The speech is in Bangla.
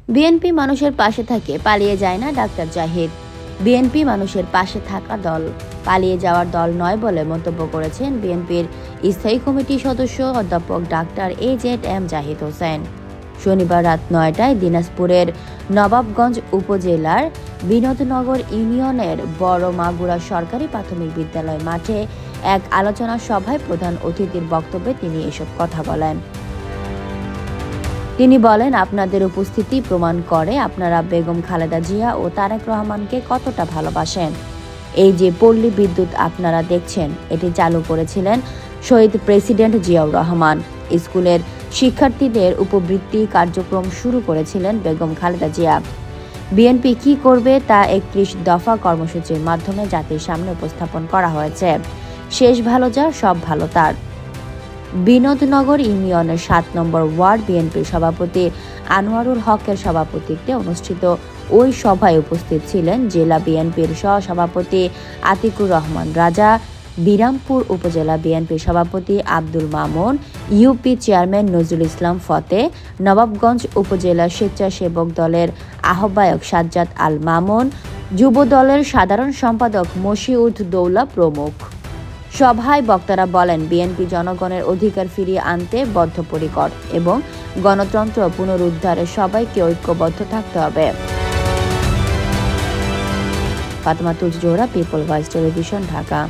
বিএনপি মানুষের পাশে থাকে, পালিয়ে যায় না ডাক্তার জাহিদ। বিএনপি মানুষের পাশে থাকা দল, পালিয়ে যাওয়ার দল নয় বলে মন্তব্য করেছেন বিএনপির স্থায়ী কমিটির সদস্য অধ্যাপক ডাক্তার AZM জাহিদ হোসেন। শনিবার রাত 9টায় দিনাজপুরের নবাবগঞ্জ উপজেলার বিনোদনগর ইউনিয়নের বড় মাগুরা সরকারি প্রাথমিক বিদ্যালয় মাঠে এক আলোচনা সভায় প্রধান অতিথির বক্তব্যে তিনি এসব কথা বলেন। তিনি বলেন, আপনাদের উপস্থিতি প্রমাণ করে আপনারা বেগম খালেদা জিয়া ও তারেক রহমানকে কতটা ভালোবাসেন। এই যে পল্লী বিদ্যুৎ আপনারা দেখছেন, এটি চালু করেছিলেন শহীদ প্রেসিডেন্ট জিয়াউর রহমান। স্কুলের শিক্ষার্থীদের উপবৃত্তি কার্যক্রম শুরু করেছিলেন বেগম খালেদা জিয়া। বিএনপি কি করবে তা 31 দফা কর্মসূচির মাধ্যমে জাতির সামনে উপস্থাপন করা হয়েছে। শেষ ভালো যার, সব ভালো তার। বিনোদনগর ইউনিয়নের 7 নম্বর ওয়ার্ড বিএনপির সভাপতি আনোয়ারুল হকের সভাপতিত্বে অনুষ্ঠিত ওই সভায় উপস্থিত ছিলেন জেলা বিএনপির সহসভাপতি আতিকুর রহমান রাজা, বিরামপুর উপজেলা বিএনপির সভাপতি আব্দুল মামুন, ইউপি চেয়ারম্যান নজরুল ইসলাম ফতে, নবাবগঞ্জ উপজেলা স্বেচ্ছাসেবক দলের আহ্বায়ক সাজ্জাদ আল মামুন, যুব দলের সাধারণ সম্পাদক মশিউদ দৌলা প্রমুখ। সভায় বক্তারা বলেন, বিএনপি জনগণের অধিকার ফিরিয়ে আনতে বদ্ধপরিকর এবং গণতন্ত্র পুনরুদ্ধারে সবাইকে ঐক্যবদ্ধ থাকতে হবে। Fatema Tuj Zohra, people voice television, Dhaka.